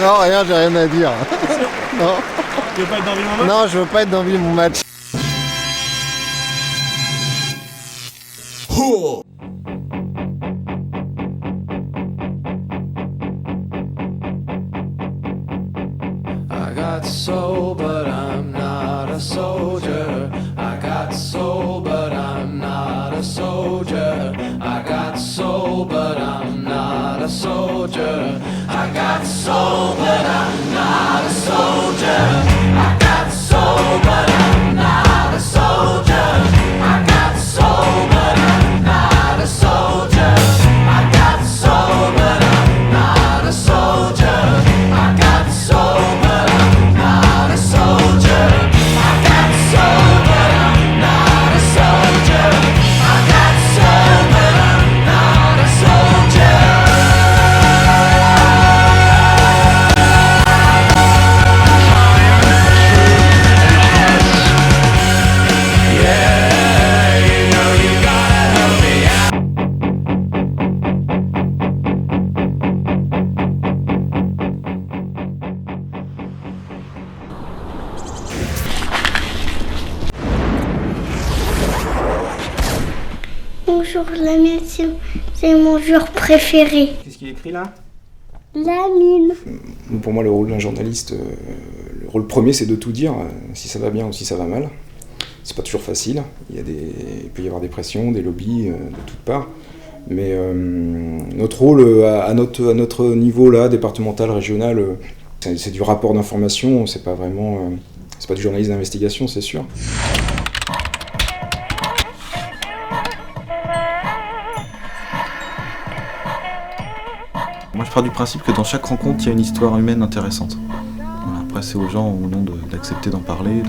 Non, rien, j'ai rien à dire. Non. Tu veux pas être dans mon match? Non, je veux pas être dans mon match. I got soul, but I'm not a soldier. I got soul, but I'm not a soldier. I got soul, but I'm not a soldier. I got soul, but I'm not a soldier. I got soul, but I'm not a soldier. I got soul, but I'm not a soldier. I got soul, but I'm not a soldier. I got soul, but I'm not a soldier. I got soul, but I'm not a soldier. I got soul, but I'm not a soldier. Yeah, you know you gotta help me out. Bonjour, Lamine, c'est mon joueur préféré. Qu'est-ce qu'il écrit là? Lamine. Pour moi, le rôle d'un journaliste, le rôle premier, c'est de tout dire, si ça va bien ou si ça va mal. C'est pas toujours facile, il peut y avoir des pressions, des lobbies de toutes parts. Mais notre rôle à notre niveau là, départemental, régional, c'est du rapport d'information, c'est pas vraiment, c'est pas du journalisme d'investigation, c'est sûr. Moi je pars du principe que dans chaque rencontre il y a une histoire humaine intéressante. Voilà, après c'est aux gens ou non d'accepter d'en parler,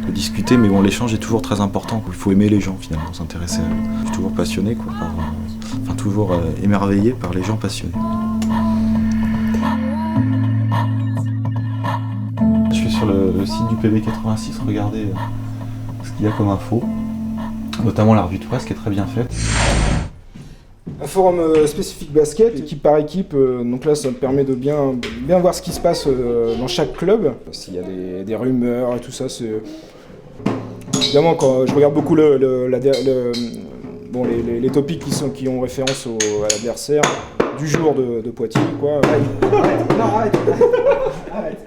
de discuter, mais bon l'échange est toujours très important, quoi. Il faut aimer les gens finalement, s'intéresser à eux. Je suis toujours passionné, quoi, toujours émerveillé par les gens passionnés. Je suis sur le site du PB86, regardez ce qu'il y a comme info, notamment la revue de presse qui est très bien faite. Un forum spécifique basket, équipe par équipe, donc là ça me permet de bien voir ce qui se passe dans chaque club. S'il y a des rumeurs et tout ça, c'est... Évidemment quand je regarde beaucoup les topics qui ont référence à l'adversaire du jour de Poitiers, quoi. Arrête,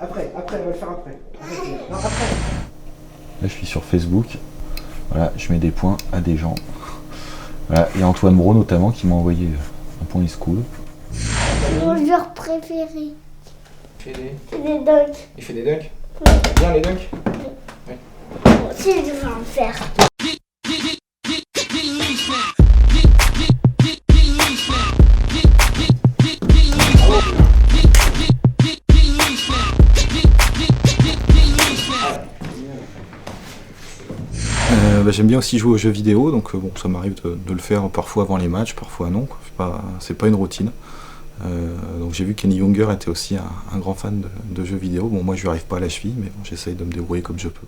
après, on va le faire après. Non, après. Là je suis sur Facebook, voilà, je mets des points à des gens. Voilà, et Antoine Brault notamment qui m'a envoyé un point e-school. C'est mon joueur préféré. Il fait des dunks. Il fait des dunks. Oui. Bien les dunks. Moi aussi, je vais en faire. J'aime bien aussi jouer aux jeux vidéo, donc bon, ça m'arrive de le faire parfois avant les matchs, parfois non. C'est pas une routine. Donc j'ai vu qu'Kenny Younger était aussi un grand fan de jeux vidéo. Bon, moi je lui arrive pas à la cheville, mais bon, j'essaye de me débrouiller comme je peux.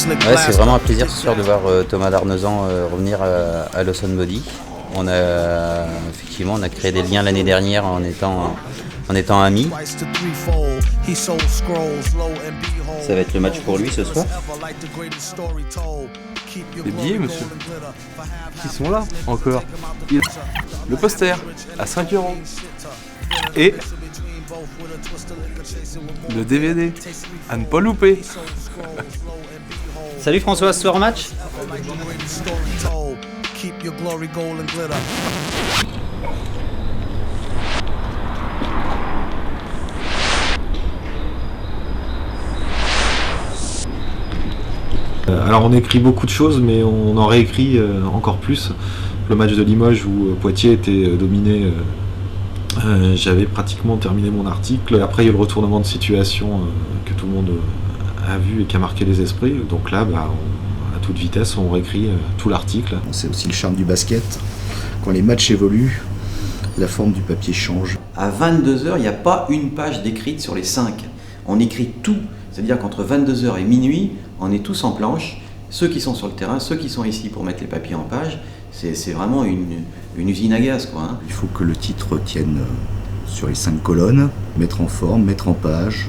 Ouais, c'est vraiment un plaisir ce soir de voir Thomas Darnezan revenir à Lawson Body. On a créé des liens l'année dernière en étant amis. Ça va être le match pour lui ce soir. Les billets, monsieur, qui sont là encore. Le poster à 5 €. Et le DVD à ne pas louper. Salut François, ce soir match. Alors on écrit beaucoup de choses, mais on en réécrit encore plus. Le match de Limoges où Poitiers était dominé, j'avais pratiquement terminé mon article. Après il y a eu le retournement de situation que tout le monde a vu et qui a marqué les esprits. Donc là, à toute vitesse, on réécrit tout l'article. C'est aussi le charme du basket. Quand les matchs évoluent, la forme du papier change. À 22h, il n'y a pas une page décrite sur les 5. On écrit tout. C'est-à-dire qu'entre 22h et minuit, on est tous en planche. Ceux qui sont sur le terrain, ceux qui sont ici pour mettre les papiers en page, c'est vraiment une usine à gaz, quoi, hein. Il faut que le titre tienne sur les 5 colonnes, mettre en forme, mettre en page,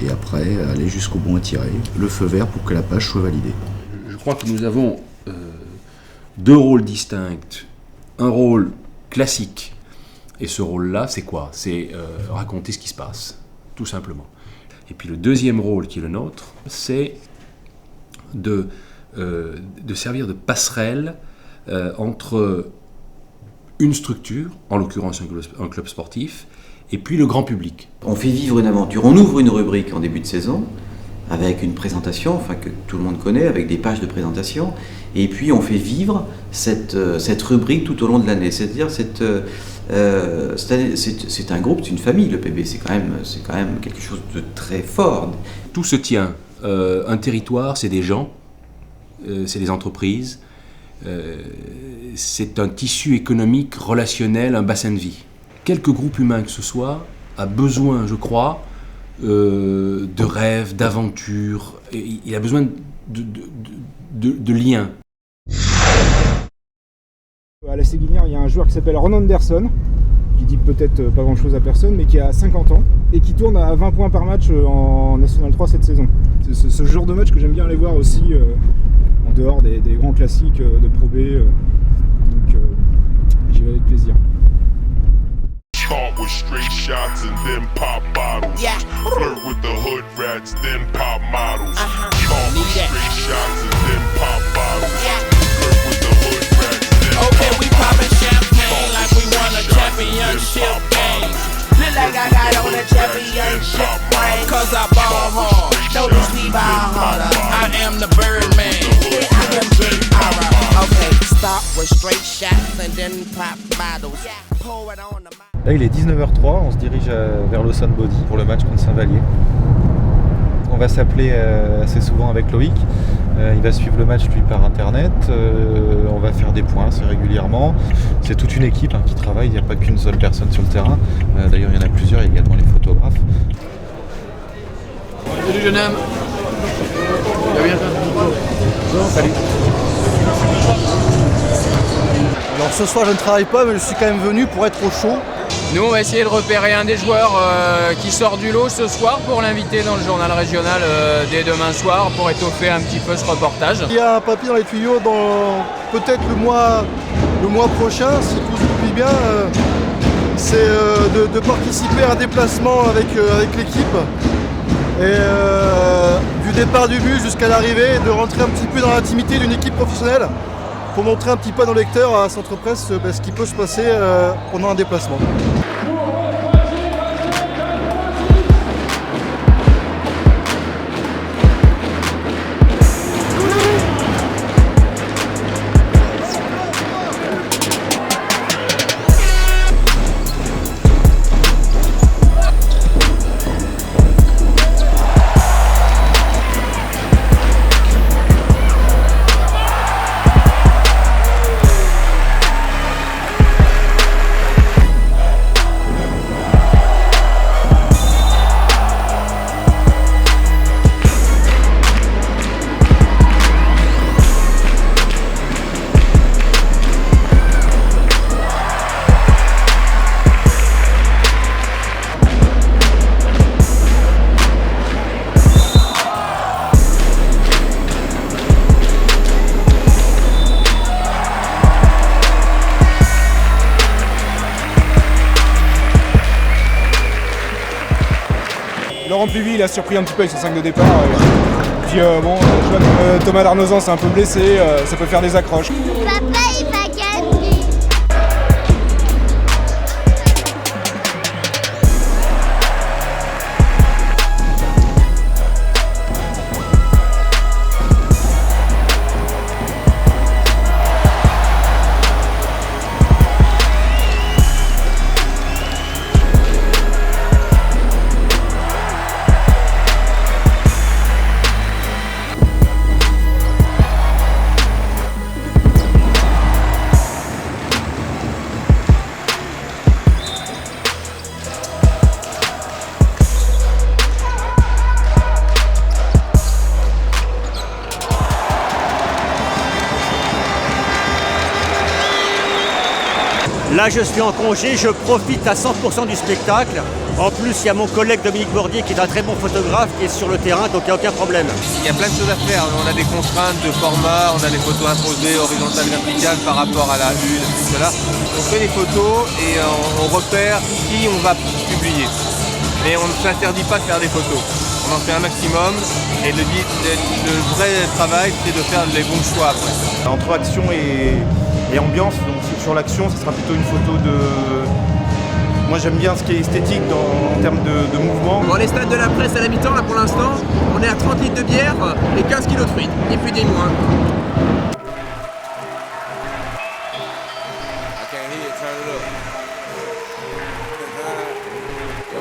et après aller jusqu'au bon à tirer. Le feu vert pour que la page soit validée. Je crois que nous avons deux rôles distincts. Un rôle classique. Et ce rôle-là, c'est quoi? C'est raconter ce qui se passe, tout simplement. Et puis le deuxième rôle qui est le nôtre, c'est de servir de passerelle entre une structure, en l'occurrence un club sportif, et puis le grand public. On fait vivre une aventure. On ouvre une rubrique en début de saison, avec une présentation, enfin que tout le monde connaît, avec des pages de présentation, et puis on fait vivre cette rubrique tout au long de l'année. C'est-à-dire c'est un groupe, c'est une famille, le PB, c'est quand même quelque chose de très fort. Tout se tient. Un territoire, c'est des gens, c'est des entreprises, c'est un tissu économique, relationnel, un bassin de vie. Quelque groupe humain que ce soit a besoin, je crois, de rêves, d'aventures. Il a besoin de liens. À la Séguinière, il y a un joueur qui s'appelle Ron Anderson, qui dit peut-être pas grand-chose à personne, mais qui a 50 ans et qui tourne à 20 points par match en National 3 cette saison. C'est ce genre de match que j'aime bien aller voir aussi, en dehors des grands classiques de Pro B. Donc j'y vais avec plaisir. Start with straight shots and then pop bottles. Yeah. Flirt with the hood rats, then pop models. Start with straight shots and then pop bottles. Yeah. Flirt with the hood rats, then okay, we poppin' champagne like we won a championship game. Look like I got on a championship ring. Cause I ball hard, notice we ball harder. I am the Birdman, yeah, I am Big Ara. Okay, start with straight shots and then pop bottles. Pour it on the Là il est 19h03, on se dirige vers l'Awesome Body pour le match contre Saint-Vallier. On va s'appeler assez souvent avec Loïc, il va suivre le match lui par internet, on va faire des points assez régulièrement. C'est toute une équipe qui travaille, il n'y a pas qu'une seule personne sur le terrain, d'ailleurs il y en a plusieurs, il y a également les photographes. Salut jeune homme. Ça va bien toi? Salut. Alors ce soir je ne travaille pas, mais je suis quand même venu pour être au chaud. Nous, on va essayer de repérer un des joueurs qui sort du lot ce soir pour l'inviter dans le journal régional dès demain soir pour étoffer un petit peu ce reportage. Il y a un papier dans les tuyaux dans peut-être le mois prochain, si tout se goupille bien, c'est de participer à un déplacement avec l'équipe. Et du départ du bus jusqu'à l'arrivée, de rentrer un petit peu dans l'intimité d'une équipe professionnelle pour montrer un petit peu à nos lecteurs, à Centre Presse, ce qui peut se passer pendant un déplacement. Laurent Pluvy, il a surpris un petit peu avec son 5 de départ. Puis bon, je vois que Thomas Darnezan s'est un peu blessé, ça peut faire des accroches. Papa, il va gagner. Là, je suis en congé, je profite à 100% du spectacle. En plus, il y a mon collègue Dominique Bordier qui est un très bon photographe qui est sur le terrain, donc il n'y a aucun problème. Il y a plein de choses à faire. On a des contraintes de format, on a des photos imposées, horizontales, verticales par rapport à la une, tout cela. On fait des photos et on repère qui on va publier. Mais on ne s'interdit pas de faire des photos. On en fait un maximum et le vrai travail, c'est de faire les bons choix après. Entre action et ambiance, donc sur l'action, ce sera plutôt une photo de... Moi j'aime bien ce qui est esthétique en termes de mouvement. Bon, les stades de la presse à la mi-temps, là pour l'instant, on est à 30 litres de bière et 15 kilos de frites, ni plus ni moins.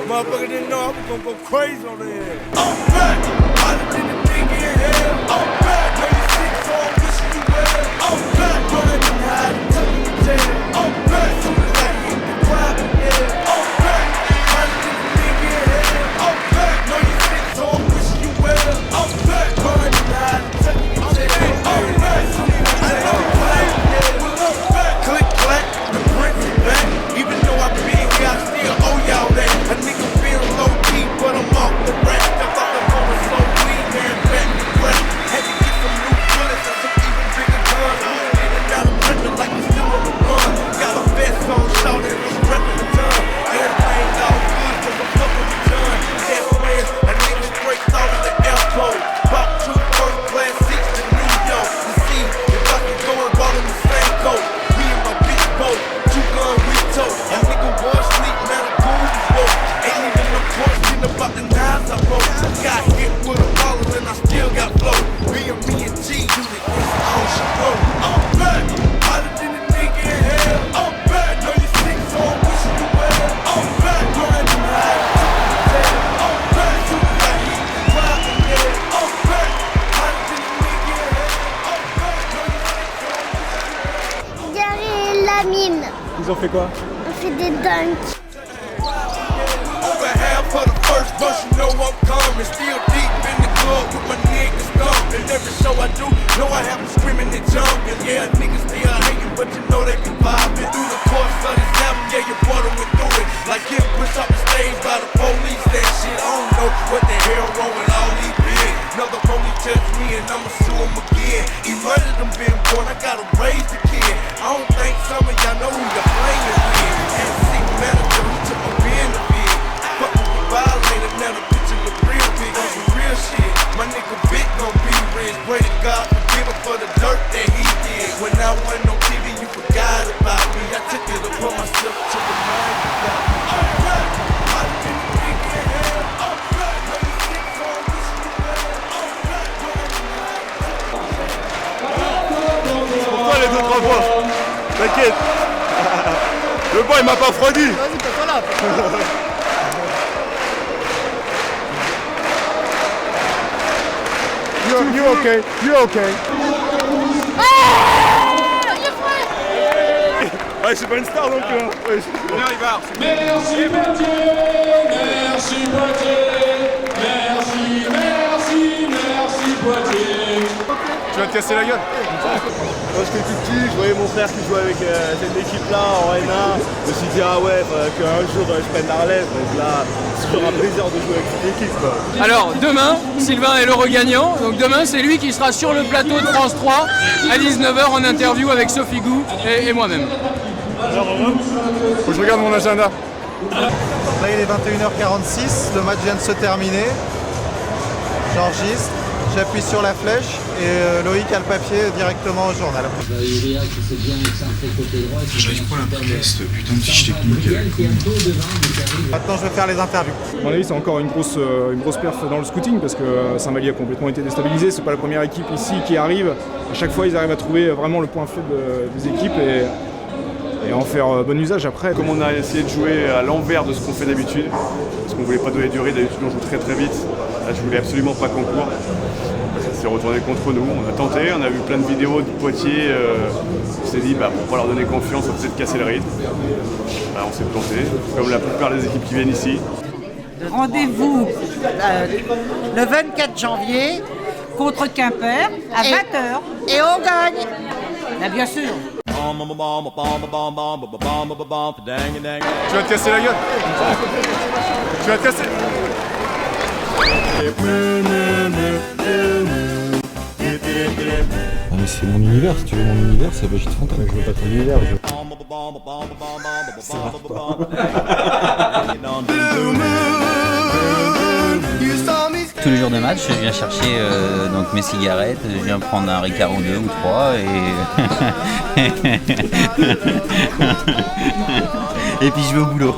Motherfucker didn't know I was gonna go crazy on there. I'm back, hotter than the nigga in hell. I'm back, 36, so I'm wishing you well. I'm back, running and hiding, tucking the tail. I'm back, soon as I hit the crowd, yeah. I'm back, hotter than the nigga in hell. I'm back, know you sick, so I'm wishing you well. I'm back, running and hiding, tucking the tail. I'm back, soon as I hit the crowd, yeah. I'm back, click, clack, the prince is back. Even though I've been here, I still owe y'all that. A nigga feel low key, but I'm off the rack. I thought the going so weak, man, back to black. Had to get some new bullets and some even bigger guns. I'm in and out of dripping like it's still on the run. Got a vest on, shouting, I'm repping the gun. Everything's all good, cause I'm fucking with John. That's when a nigga straight out of the airport. Bought 2 first-class seats to New York. To see if I can go and ball in the same coat. Me and my bitch both, 2 gun we tote. A nigga was sleep, man, a cool woke. Ain't even no question about the knives I broke. Got hit with a baller and I still got flow. Me and G, unit, it's all she wrote. I'm back, hotter than a nigga in hell. I'm back, know you sick, so I'm wishing you well. I'm back, running and hiding, tucking the tail. I'm back, soon as I hit the crowd, yeah. I'm back, hotter than a nigga in hell. I'm back, know you sick, so I'm wishing you well. Gary et Lamine, Ils ont fait quoi? on fait des dunks. Over half of the first verse, you know I'm coming. Still deep in the club with my niggas thumping. Every show I do, know I have them screaming and jumping. Yeah, niggas still hating, but you know they be popping. Through the course of this album, yeah, your brother went through it. Like getting pushed off the stage by the police, that shit. I don't know what the hell wrong with all these big. Another police touch me and I'ma sue him again. He murdered them been born, I gotta raise the kid. I don't think some of y'all know who you're playing with. And see manager who took my pen to bid. Fuck with the violator, now the picture look real big on some real shit. My nigga Vic gon' be rich. Pray to God forgive him for the dirt that he did. When I wasn't on TV, you forgot about me. I took it upon myself to remind you about me. I'm back, hotter than the nigga in hell. I'm back, know you sick, so I'm wishing you well. I'm back, running and hiding. Pourquoi les 2-3 fois? T'inquiète. Le boy il m'a pas refroidi. Vas-y, t'as pas là. You're okay, you're okay. Ouais, c'est pas une star donc. Ouais. On y va. Merci Poitiers, merci Poitiers, merci Poitiers. Tu vas te casser la gueule. Quand j'étais tout petit, je voyais mon frère qui jouait avec cette équipe-là en N1. Je me suis dit, ah ouais, qu'un jour je prenne la relève. Donc là, c'est toujours un plaisir de jouer avec cette équipe, quoi. Alors demain, Sylvain est l'heureux gagnant. Donc demain, c'est lui qui sera sur le plateau de France 3 à 19h en interview avec Sophie Gou et moi-même. Faut que je regarde mon agenda. Là il est 21h46, le match vient de se terminer. J'enregistre, j'appuie sur la flèche et Loïc a le papier directement au journal. J'arrive pas à l'imprimer cette putain de fiche technique. Maintenant je vais faire les interviews. À mon avis, c'est encore une grosse perf dans le scouting parce que Saint-Malo a complètement été déstabilisé. C'est pas la première équipe ici qui arrive. À chaque fois, ils arrivent à trouver vraiment le point faible des équipes et en faire bon usage après. Comme on a essayé de jouer à l'envers de ce qu'on fait d'habitude, parce qu'on voulait pas donner durée, d'habitude on joue très très vite. Là, je voulais absolument pas qu'on court. Ça s'est retourné contre nous. On a tenté, on a vu plein de vidéos de Poitiers. On s'est dit, pour pas leur donner confiance, on va peut-être casser le rythme. On s'est planté, comme la plupart des équipes qui viennent ici. Rendez-vous le 24 janvier contre Quimper à 20h. Et on gagne. Bien sûr. Tu vas te casser la gueule. Tu vas te casser. Ah mais c'est mon univers, si tu veux mon univers, c'est Brigitte Fontaine. Je veux pas ton univers, je veux... Ça marche pas. Tous les jours de match, je viens chercher donc mes cigarettes, je viens prendre un Ricard ou 2 ou 3 et puis je vais au boulot.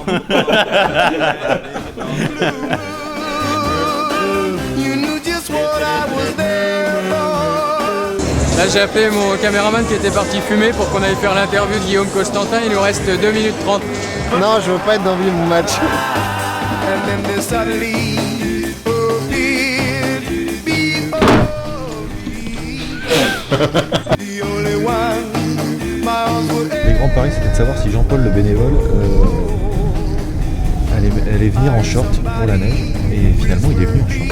Là j'ai appelé mon caméraman qui était parti fumer pour qu'on aille faire l'interview de Guillaume Costantin, il nous reste 2 minutes 30. Non, je veux pas être dans mon match. Les grands paris, c'était de savoir si Jean-Paul le bénévole allait venir en short pour la neige, et finalement il est venu en short.